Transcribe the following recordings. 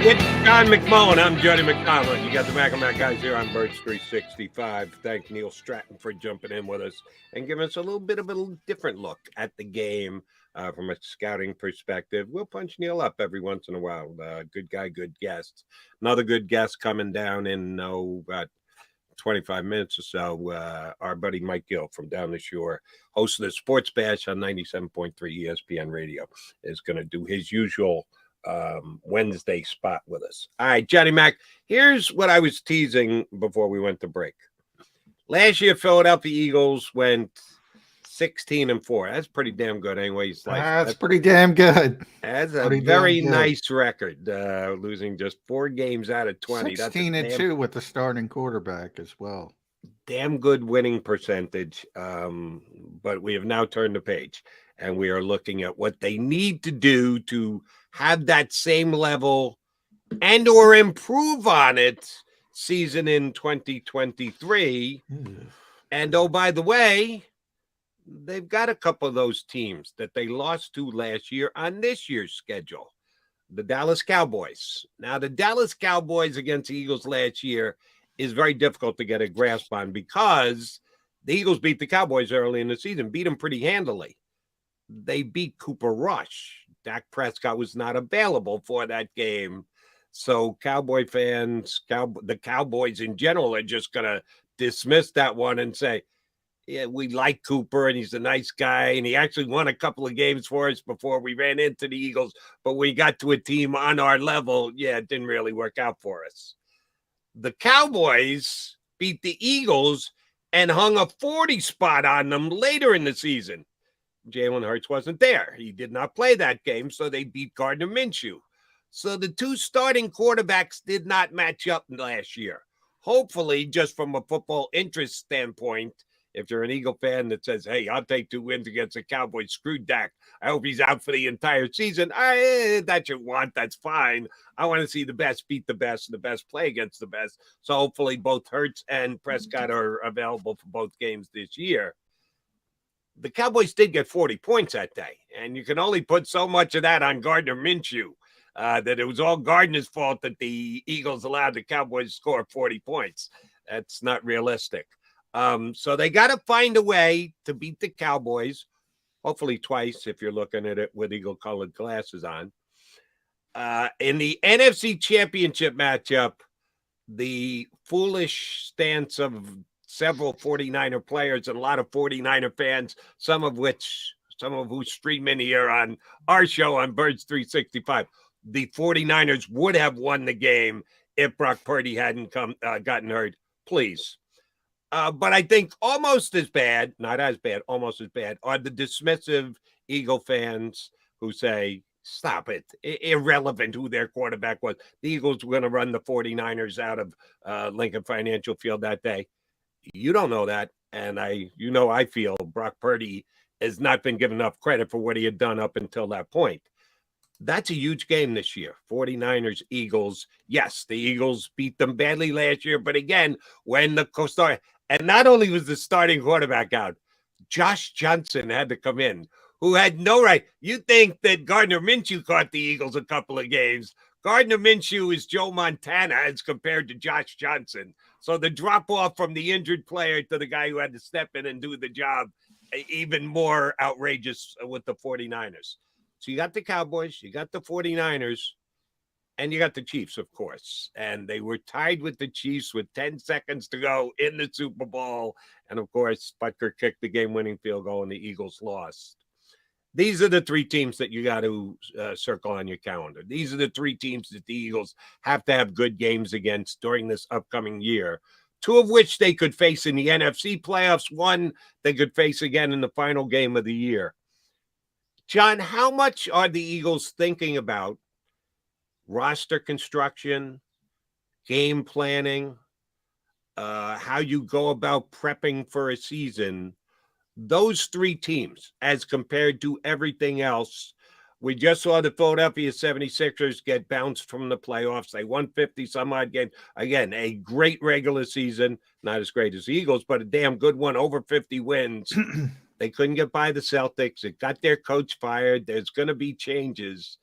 It's John McMullen. I'm Jody McDonald. You got the Mac and Mac guys here on Birds 365. Thank Neil Stratton for jumping in with us and giving us a little bit of a different look at the game from a scouting perspective. We'll punch Neil up every once in a while. Good guy, good guest. Another good guest coming down in about 25 minutes or so. Our buddy Mike Gill from down the shore, host of the Sports Bash on 97.3 ESPN Radio, is going to do his usual Wednesday spot with us. All right, Johnny Mac, here's what I was teasing before we went to break. Last year, Philadelphia Eagles went 16-4. That's pretty damn good anyways. That's pretty damn good. That's a very nice record, losing just 4 games out of 20. 16-2 with the starting quarterback as well. Damn good winning percentage, but we have now turned the page, and we are looking at what they need to do to have that same level and or improve on it season in 2023. And oh, by the way, they've got a couple of those teams that they lost to last year on this year's schedule. The Dallas Cowboys. Now, the Dallas Cowboys against the Eagles last year is very difficult to get a grasp on because the Eagles beat the Cowboys early in the season, beat them pretty handily. They beat Cooper Rush. Dak Prescott was not available for that game. So Cowboy fans, the Cowboys in general are just going to dismiss that one and say, yeah, we like Cooper and he's a nice guy. And he actually won a couple of games for us before we ran into the Eagles. But we got to a team on our level. Yeah, it didn't really work out for us. The Cowboys beat the Eagles and hung a 40 spot on them later in the season. Jalen Hurts wasn't there. He did not play that game, so they beat Gardner Minshew. So the two starting quarterbacks did not match up last year. Hopefully, just from a football interest standpoint, if you're an Eagle fan that says, hey, I'll take 2 wins against the Cowboys, screw Dak. I hope he's out for the entire season. That's your want. That's fine. I want to see the best beat the best and the best play against the best. So hopefully both Hurts and Prescott are available for both games this year. The Cowboys did get 40 points that day, and you can only put so much of that on Gardner Minshew, that it was all Gardner's fault that the Eagles allowed the Cowboys to score 40 points. That's not realistic. So they got to find a way to beat the Cowboys, hopefully twice if you're looking at it with eagle-colored glasses on. In the NFC Championship matchup, the foolish stance of several 49er players and a lot of 49er fans, some of who stream in here on our show on Birds 365. The 49ers would have won the game if Brock Purdy hadn't gotten hurt. Please. But I think almost as bad, not as bad, almost as bad, are the dismissive Eagle fans who say, stop it. Irrelevant who their quarterback was. The Eagles were going to run the 49ers out of Lincoln Financial Field that day. You don't know that, and I feel Brock Purdy has not been given enough credit for what he had done up until that point. That's a huge game this year. 49ers, Eagles. Yes, the Eagles beat them badly last year, but again, when the co-star, and not only was the starting quarterback out, Josh Johnson had to come in, who had no right. You think that Gardner Minshew caught the Eagles a couple of games. Gardner Minshew is Joe Montana as compared to Josh Johnson. So the drop-off from the injured player to the guy who had to step in and do the job, even more outrageous with the 49ers. So you got the Cowboys, you got the 49ers, and you got the Chiefs, of course. And they were tied with the Chiefs with 10 seconds to go in the Super Bowl. And, of course, Butker kicked the game-winning field goal, and the Eagles lost. These are the 3 teams that you got to circle on your calendar. These are the 3 teams that the Eagles have to have good games against during this upcoming year, 2 of which they could face in the NFC playoffs, 1 they could face again in the final game of the year. John, how much are the Eagles thinking about roster construction, game planning, how you go about prepping for a season? Those 3 teams, as compared to everything else, we just saw the Philadelphia 76ers get bounced from the playoffs. They won 50-some-odd games. Again, a great regular season, not as great as the Eagles, but a damn good one, over 50 wins. They couldn't get by the Celtics. It got their coach fired. There's going to be changes.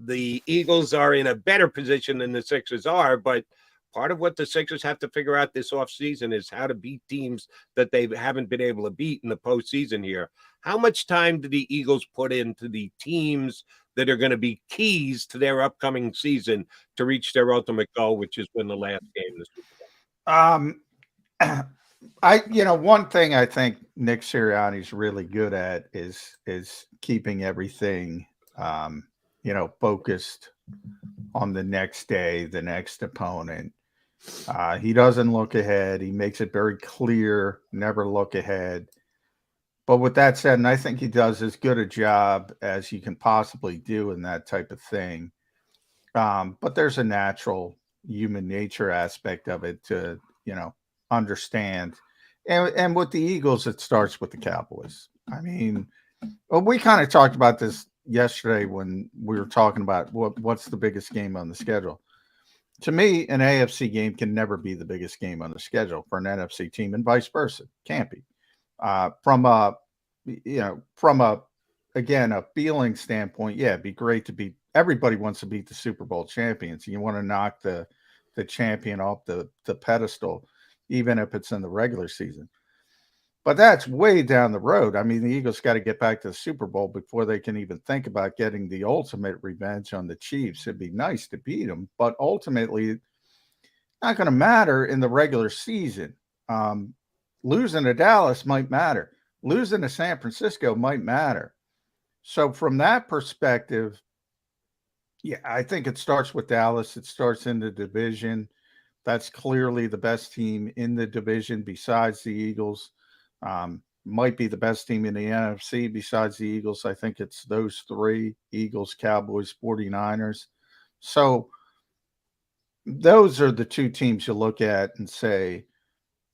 the Eagles are in a better position than the Sixers are, but part of what the Sixers have to figure out this offseason is how to beat teams that they haven't been able to beat in the postseason here. How much time do the Eagles put into the teams that are going to be keys to their upcoming season to reach their ultimate goal, which is win the last game of the Super Bowl? One thing I think Nick Sirianni's really good at is keeping everything, focused on the next day, the next opponent. He doesn't look ahead. He makes it very clear, never look ahead. But with that said, and I think he does as good a job as you can possibly do in that type of thing. But there's a natural human nature aspect of it to, understand. And with the Eagles, it starts with the Cowboys. I mean, well, we kind of talked about this yesterday when we were talking about what's the biggest game on the schedule. To me, an AFC game can never be the biggest game on the schedule for an NFC team, and vice versa. Can't be. From a feeling standpoint, yeah, it'd be great to beat. Everybody wants to beat the Super Bowl champions. You want to knock the champion off the pedestal, even if it's in the regular season. But that's way down the road. I mean, the Eagles got to get back to the Super Bowl before they can even think about getting the ultimate revenge on the Chiefs. It'd be nice to beat them, but ultimately, not going to matter in the regular season. Losing to Dallas might matter. Losing to San Francisco might matter. So from that perspective, yeah, I think it starts with Dallas. It starts in the division. That's clearly the best team in the division besides the Eagles. Might be the best team in the NFC besides the Eagles. I think it's those three: Eagles, Cowboys, 49ers. So those are the two teams you look at and say,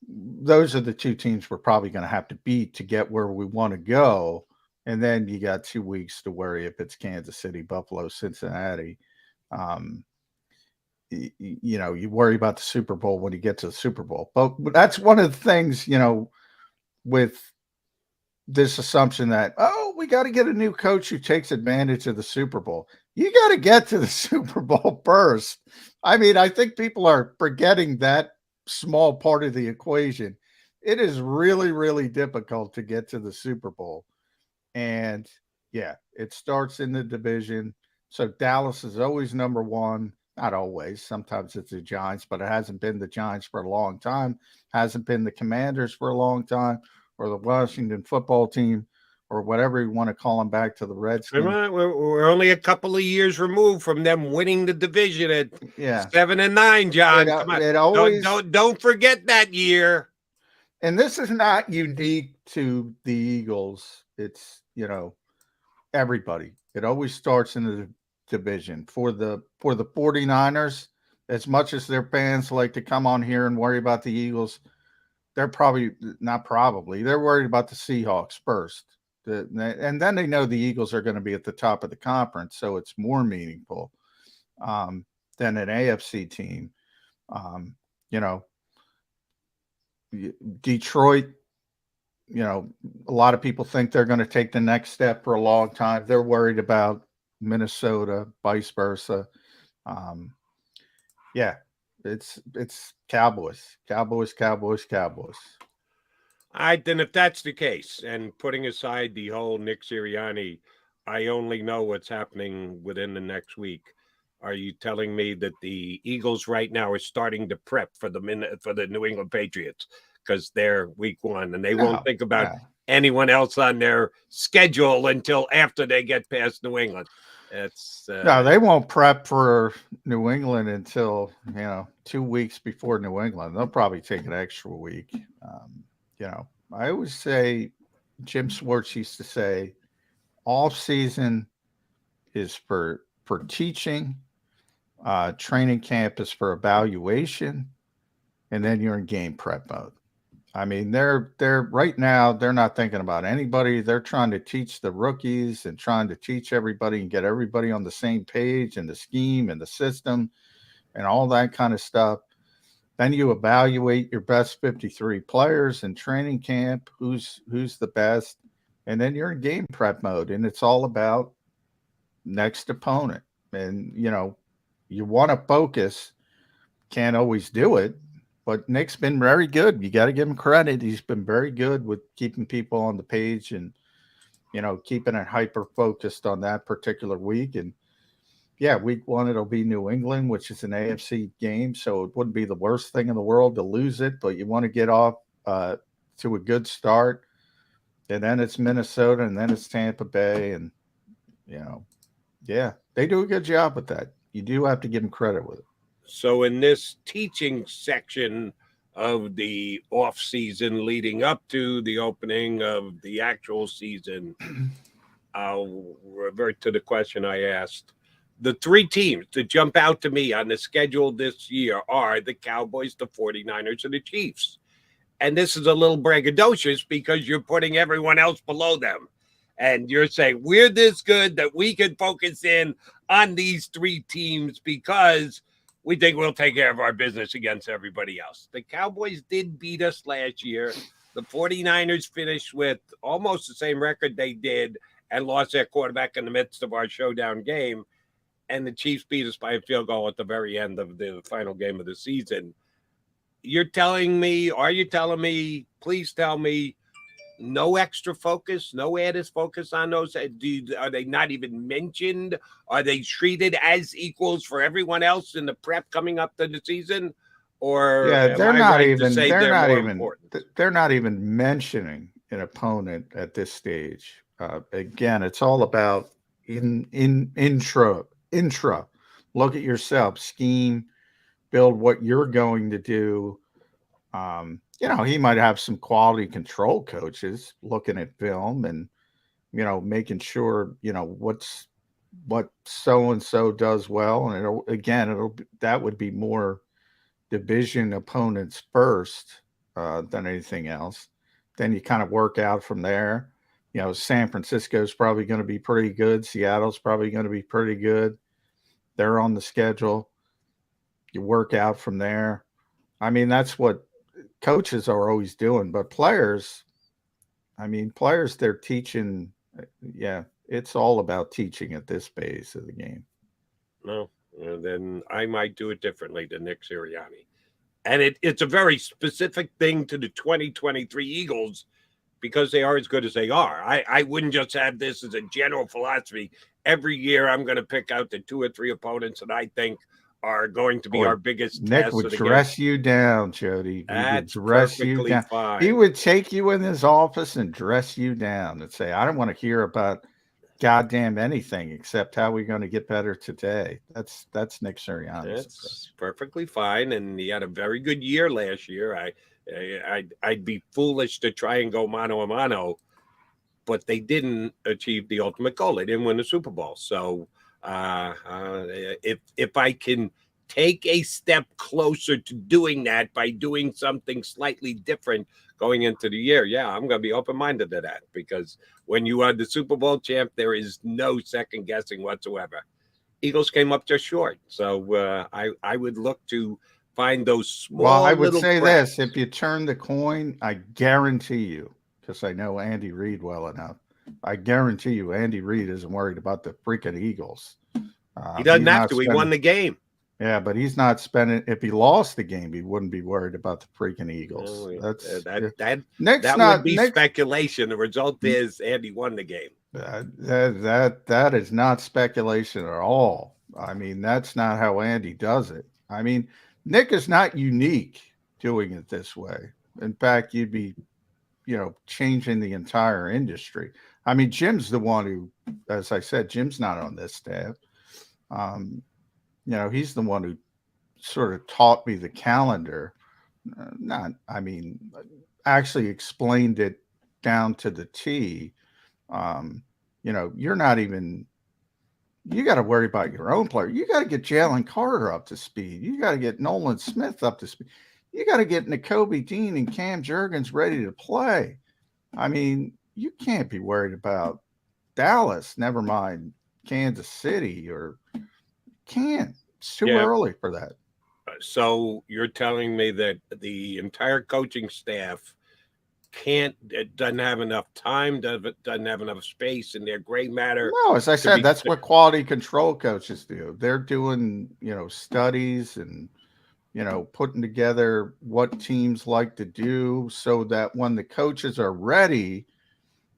those are the two teams we're probably going to have to beat to get where we want to go. And then you got 2 weeks to worry if it's Kansas City, Buffalo, Cincinnati. You worry about the Super Bowl when you get to the Super Bowl. But that's one of the things, with this assumption that, we got to get a new coach who takes advantage of the Super Bowl. You got to get to the Super Bowl first. I mean, I think people are forgetting that small part of the equation. It is really, really difficult to get to the Super Bowl. And yeah, it starts in the division. So Dallas is always number one. Not always. Sometimes it's the Giants, but it hasn't been the Giants for a long time. Hasn't been the Commanders for a long time, or the Washington football team, or whatever you want to call them, back to the Redskins. We're only a couple of years removed from them winning the division at 7-9, John. Come on. Don't forget that year. And this is not unique to the Eagles. It's, everybody. It always starts in the division. For the 49ers, as much as their fans like to come on here and worry about the Eagles, they're they're worried about the Seahawks first. And then they know the Eagles are going to be at the top of the conference, so it's more meaningful than an AFC team. Detroit, a lot of people think they're going to take the next step for a long time. They're worried about Minnesota, vice versa. It's Cowboys. All right, then if that's the case, and putting aside the whole Nick Sirianni, I only know what's happening within the next week. Are you telling me that the Eagles right now are starting to prep for the New England Patriots because they're week one and they won't think about anyone else on their schedule until after they get past New England? No, they won't prep for New England until 2 weeks before New England. They'll probably take an extra week. I always say, Jim Schwartz used to say, off season is for teaching, training camp is for evaluation, and then you're in game prep mode. I mean, they're right now, they're not thinking about anybody. They're trying to teach the rookies and trying to teach everybody and get everybody on the same page and the scheme and the system and all that kind of stuff. Then you evaluate your best 53 players in training camp, who's the best, and then you're in game prep mode, and it's all about next opponent. And, you want to focus, can't always do it, but Nick's been very good. You got to give him credit. He's been very good with keeping people on the page and, keeping it hyper focused on that particular week. And yeah, week 1, it'll be New England, which is an AFC game. So it wouldn't be the worst thing in the world to lose it, but you want to get off to a good start. And then it's Minnesota, and then it's Tampa Bay. And, yeah, they do a good job with that. You do have to give them credit with it. So in this teaching section of the off season leading up to the opening of the actual season, I'll revert to the question I asked. The 3 teams that jump out to me on the schedule this year are the Cowboys, the 49ers, and the Chiefs. And this is a little braggadocious because you're putting everyone else below them. And you're saying, we're this good that we can focus in on these 3 teams because we think we'll take care of our business against everybody else. The Cowboys did beat us last year. The 49ers finished with almost the same record they did and lost their quarterback in the midst of our showdown game. And the Chiefs beat us by a field goal at the very end of the final game of the season. Are you telling me, please tell me, no extra focus, no added focus on those? Are they not even mentioned? Are they treated as equals for everyone else in the prep coming up to the season? Or they're not important? even mentioning an opponent at this stage. Again, it's all about intra. Look at yourself, scheme, build what you're going to do. He might have some quality control coaches looking at film and, making sure, what so-and-so does well. And that would be more division opponents first than anything else. Then you kind of work out from there. San Francisco's probably going to be pretty good. Seattle's probably going to be pretty good. They're on the schedule. You work out from there. I mean, that's what coaches are always doing, but players, they're teaching. Yeah, it's all about teaching at this phase of the game. No, then I might do it differently than Nick Sirianni. And it's a very specific thing to the 2023 Eagles because they are as good as they are. I wouldn't just have this as a general philosophy. Every year I'm going to pick out the 2 or 3 opponents that I think are going to be our biggest Nick test would of the dress game. you down, Jody. That's perfectly fine. He would take you in his office and dress you down and say, I don't want to hear about goddamn anything except how we're going to get better today. That's Nick Sirianni. That's perfectly fine. And he had a very good year last year. I'd be foolish to try and go mano a mano, but they didn't achieve the ultimate goal. They didn't win the Super Bowl. So if I can take a step closer to doing that by doing something slightly different going into the year, I'm going to be open-minded to that, because when you are the Super Bowl champ, there is no second guessing whatsoever. Eagles came up just short. So I would look to find those small Well, I would say cracks. this: if you turn the coin, I guarantee you, because I know Andy Reid well enough, I guarantee you Andy Reid isn't worried about the freaking Eagles. He doesn't have to. He won the game. Yeah, but he's not spending. If he lost the game, he wouldn't be worried about the freaking Eagles. That would be speculation. The result is Andy won the game. That is not speculation at all. I mean, that's not how Andy does it. I mean, Nick is not unique doing it this way. In fact, you'd be, changing the entire industry. I mean, Jim's the one who, as I said, Jim's not on this staff. He's the one who sort of taught me the calendar. Actually explained it down to the T. You're not even, you got to worry about your own player. You got to get Jalen Carter up to speed. You got to get Nolan Smith up to speed. You got to get Nakobe Dean and Cam Jurgens ready to play. I mean, you can't be worried about Dallas, never mind Kansas City, or can't. It's too early for that. So you're telling me that the entire coaching staff doesn't have enough time, doesn't have enough space in their gray matter. No, as I said, that's what quality control coaches do. They're doing, studies and, putting together what teams like to do so that when the coaches are ready,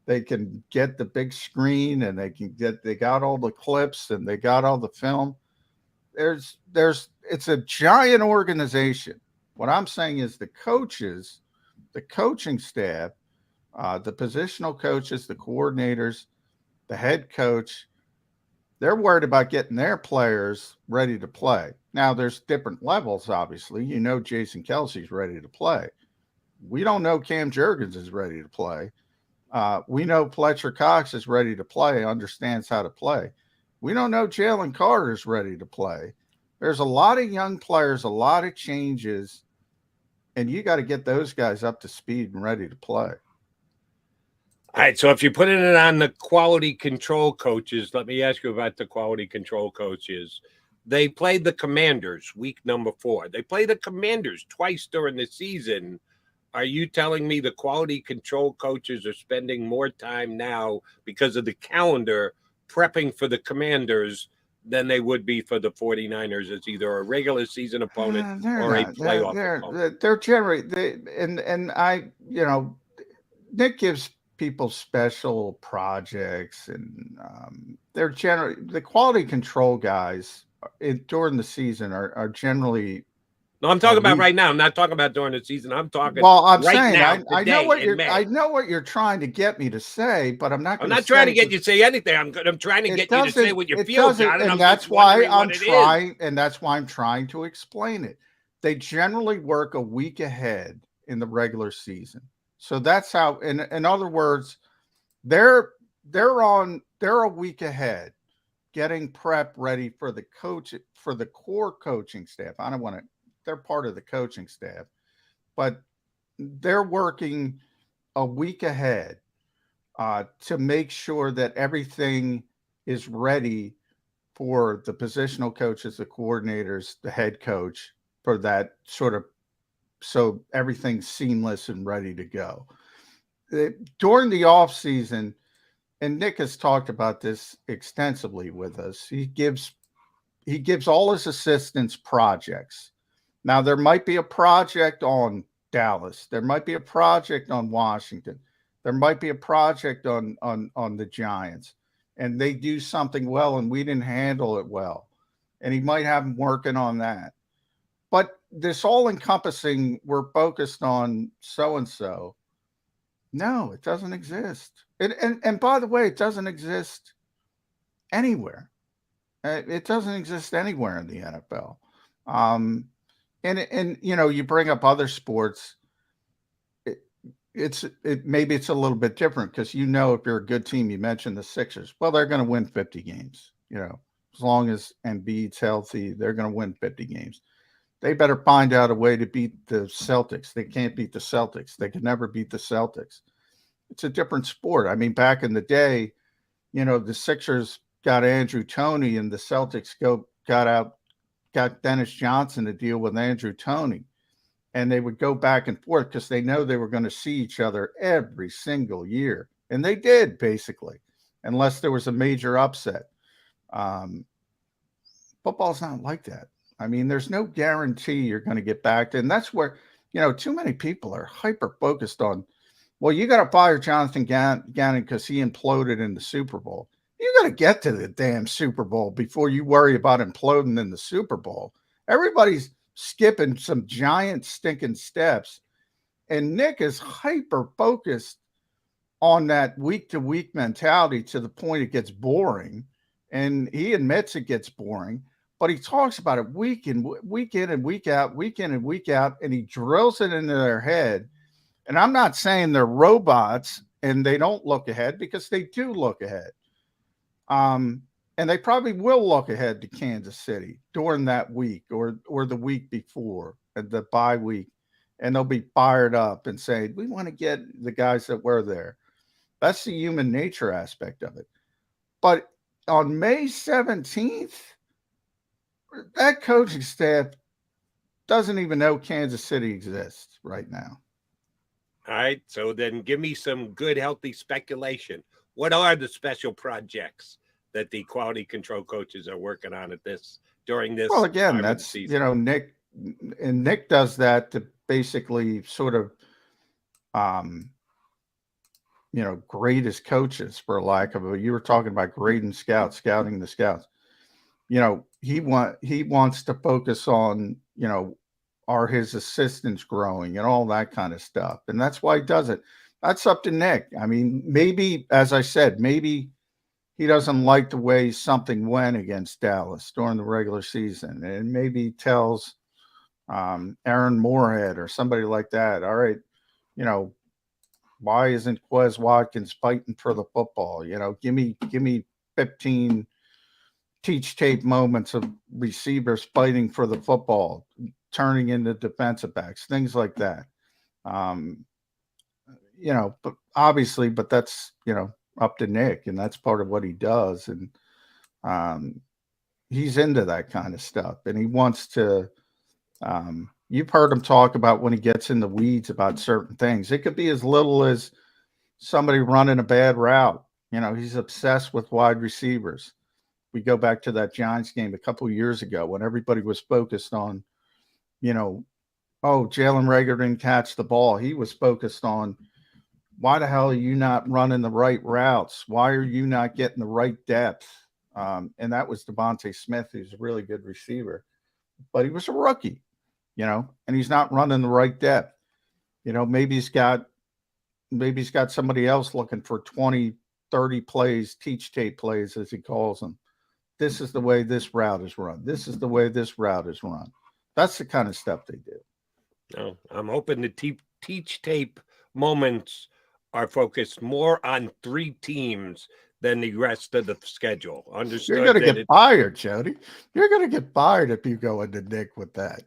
they can get the big screen and they got all the clips and they got all the film. It's a giant organization. What I'm saying is the coaches, the coaching staff, the positional coaches, the coordinators, the head coach, they're worried about getting their players ready to play. Now, there's different levels, obviously. Jason Kelsey's ready to play. We don't know Cam Jurgens is ready to play. We know Fletcher Cox is ready to play, understands how to play. We don't know Jalen Carter's ready to play. There's a lot of young players, a lot of changes, and you got to get those guys up to speed and ready to play. All right, so if you're putting it on the quality control coaches, let me ask you about the quality control coaches. They played the Commanders week number 4. They play the Commanders twice during the season. Are you telling me the quality control coaches are spending more time now because of the calendar prepping for the Commanders than they would be for the 49ers as either a regular season opponent or a playoff opponent? They're generally Nick gives people special projects, and they're generally the quality control guys during the season are generally. No, I'm talking about right now. I'm not talking about during the season. I'm talking. Well, I'm right saying now, I know what you're trying to get me to say, but I'm not. I'm not trying to get you to say anything. I'm trying to get you to say what you feel, John, and that's why I'm trying. And that's why I'm trying to explain it. They generally work a week ahead in the regular season, so that's how. In other words, they're a week ahead, getting prep ready for the core coaching staff. I don't want to. They're part of the coaching staff, but they're working a week ahead to make sure that everything is ready for the positional coaches, the coordinators, the head coach, for that so everything's seamless and ready to go. During the off season, and Nick has talked about this extensively with us, he gives all his assistants projects. Now, there might be a project on Dallas. There might be a project on Washington. There might be a project on the Giants. And they do something well, and we didn't handle it well. And he might have them working on that. But this all-encompassing, we're focused on so-and-so. No, it doesn't exist. And by the way, it doesn't exist anywhere. It doesn't exist anywhere in the NFL. And you bring up other sports. Maybe it's a little bit different because if you're a good team, you mentioned the Sixers. Well, they're going to win 50 games. As long as Embiid's healthy, they're going to win 50 games. They better find out a way to beat the Celtics. They can't beat the Celtics. They can never beat the Celtics. It's a different sport. I mean, back in the day, the Sixers got Andrew Toney, and the Celtics got Dennis Johnson to deal with Andrew Toney. And they would go back and forth because they know they were going to see each other every single year. And they did, basically, unless there was a major upset. Football's not like that. I mean, there's no guarantee you're going to get back to. And that's where, too many people are hyper-focused on, well, you got to fire Jonathan Gannon because he imploded in the Super Bowl. You got to get to the damn Super Bowl before you worry about imploding in the Super Bowl. Everybody's skipping some giant stinking steps. And Nick is hyper-focused on that week-to-week mentality to the point it gets boring. And he admits it gets boring. But he talks about it week in and week out, week in and week out, and he drills it into their head. And I'm not saying they're robots and they don't look ahead, because they do look ahead. And they probably will look ahead to Kansas City during that week or the week before, the bye week, and they'll be fired up and say, we want to get the guys that were there. That's the human nature aspect of it. But on May 17th, that coaching staff doesn't even know Kansas City exists right now. All right. So then give me some good, healthy speculation. What are the special projects that the quality control coaches are working on during Well, this again, time of the that's, season? Nick does that to basically sort of, um, grade his coaches, for lack of you were talking about grading scouts, scouting the scouts. He wants to focus on, are his assistants growing and all that kind of stuff. And that's why he does it. That's up to Nick. I mean, maybe, as I said, maybe he doesn't like the way something went against Dallas during the regular season. And maybe he tells Aaron Moorhead or somebody like that, all right, why isn't Quez Watkins fighting for the football? Give me 15 teach tape moments of receivers fighting for the football, turning into defensive backs, things like that. But obviously, but that's, up to Nick, and that's part of what he does. And he's into that kind of stuff, and he wants to, you've heard him talk about when he gets in the weeds about certain things. It could be as little as somebody running a bad route. He's obsessed with wide receivers. We go back to that Giants game a couple of years ago when everybody was focused on, Jalen Reagor didn't catch the ball. He was focused on, why the hell are you not running the right routes? Why are you not getting the right depth? And that was Devontae Smith, who's a really good receiver, but he was a rookie, and he's not running the right depth. Maybe he's got somebody else looking for 20, 30 plays, teach tape plays, as he calls them. This is the way this route is run. This is the way this route is run. That's the kind of stuff they do. No, I'm hoping the teach tape moments are focused more on 3 teams than the rest of the schedule. Understood. You're going to get fired, Jody. You're going to get fired if you go into Nick with that.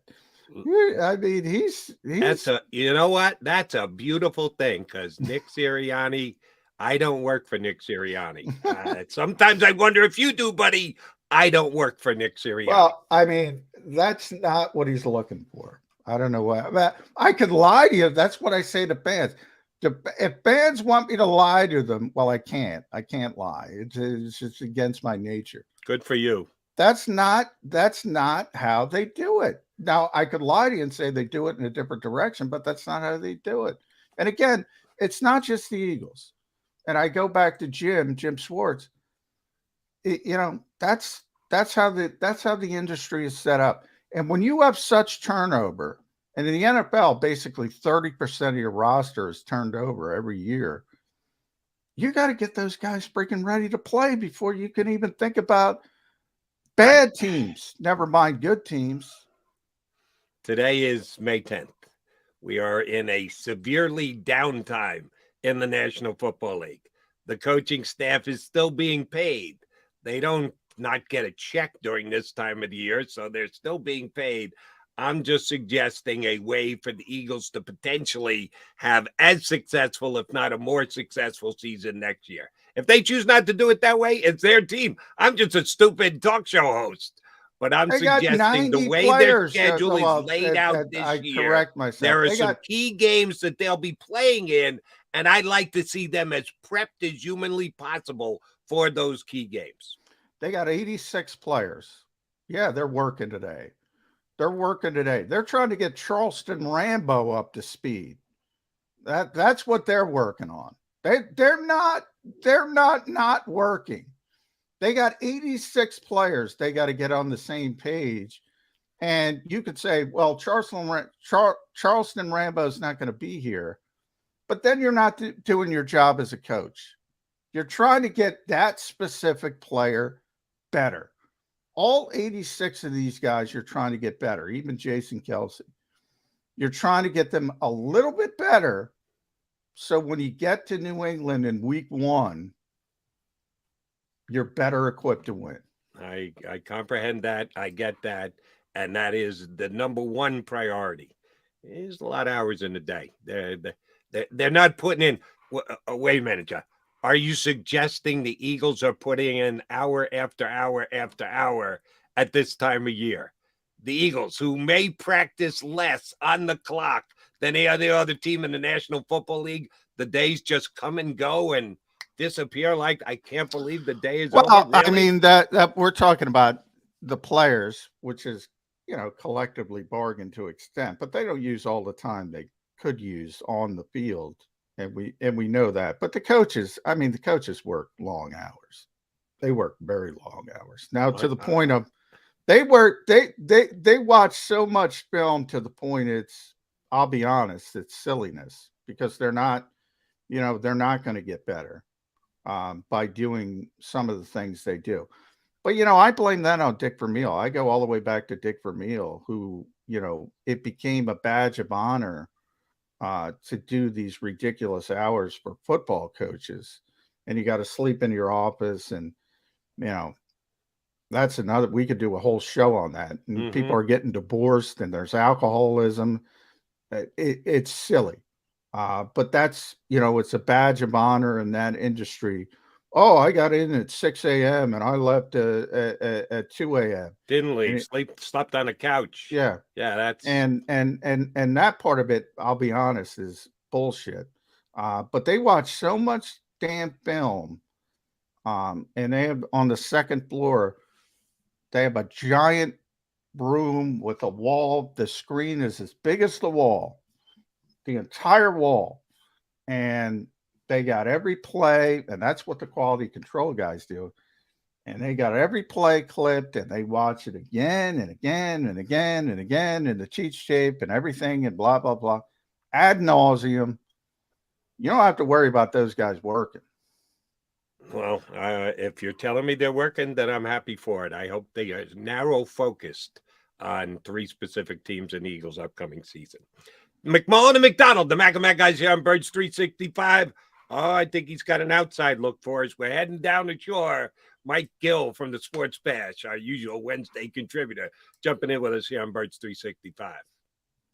I mean, he's you know what? That's a beautiful thing, because Nick Sirianni, I don't work for Nick Sirianni. Sometimes I wonder if you do, buddy. I don't work for Nick Sirianni. Well, I mean, that's not what he's looking for. I don't know why. I could lie to you. That's what I say to fans. If fans want me to lie to them, well, I can't. I can't lie. It's just against my nature. Good for you. That's not how they do it. Now, I could lie to you and say they do it in a different direction, but that's not how they do it. And again, it's not just the Eagles. And I go back to Jim Schwartz. That's how the industry is set up. And when you have such turnover, and in the NFL, basically 30% of your roster is turned over every year, you got to get those guys freaking ready to play before you can even think about bad teams, never mind good teams. Today is May 10th. We are in a severely downtime in the National Football League. The coaching staff is still being paid. They don't not get a check during this time of the year, so they're still being paid. I'm just suggesting a way for the Eagles to potentially have as successful, if not a more successful season next year. If they choose not to do it that way, it's their team. I'm just a stupid talk show host. But I'm suggesting the way their schedule is laid out this year, there are some key games that they'll be playing in, and I'd like to see them as prepped as humanly possible for those key games. They got 86 players. Yeah, they're working today. They're trying to get Charleston Rambo up to speed. That's what they're working on. They're not working. They got 86 players. They got to get on the same page. And you could say, well, Charleston Rambo's not going to be here. But then you're not doing your job as a coach. You're trying to get that specific player better. All 86 of these guys, you're trying to get better, even Jason Kelce. You're trying to get them a little bit better. So when you get to New England in week 1, you're better equipped to win. I comprehend that. I get that. And that is the number one priority. There's a lot of hours in the day. They're not putting in. Wait a minute, John. Are you suggesting the Eagles are putting in hour after hour after hour at this time of year? The Eagles, who may practice less on the clock than any other team in the National Football League. The days just come and go and disappear. Like, I can't believe the day is over. Well, Really? I mean that we're talking about the players, which is, collectively bargained to extent, but they don't use all the time they could use on the field, and we know that. But the coaches work long hours. They work very long hours now, to the point of they watch so much film to the point I'll be honest, it's silliness, because they're not going to get better by doing some of the things they do. But, I blame that on Dick Vermeil. I go all the way back to Dick Vermeil, who, it became a badge of honor to do these ridiculous hours for football coaches. And you got to sleep in your office. And, that's another, we could do a whole show on that. And people are getting divorced, and there's alcoholism. It's silly. But that's, it's a badge of honor in that industry. Oh, I got in at 6 a.m. and I left at 2 a.m. Didn't leave. Slept on a couch. Yeah. Yeah, that's and that part of it, I'll be honest, is bullshit. But they watch so much damn film. And they have, on the second floor, they have a giant room with a wall. The screen is as big as the wall, the entire wall. And they got every play, and that's what the quality control guys do. And they got every play clipped, and they watch it again and again and again and again, and the cheat shape and everything, and blah, blah, blah, ad nauseum. You don't have to worry about those guys working. Well, if you're telling me they're working, then I'm happy for it. I hope they are narrow focused on 3 specific teams in the Eagles' upcoming season. McMullen and McDonald, the Mac and Mac guys here on Birds 365. Oh, I think he's got an outside look for us. We're heading down the shore. Mike Gill from the Sports Bash, our usual Wednesday contributor, jumping in with us here on Birds 365.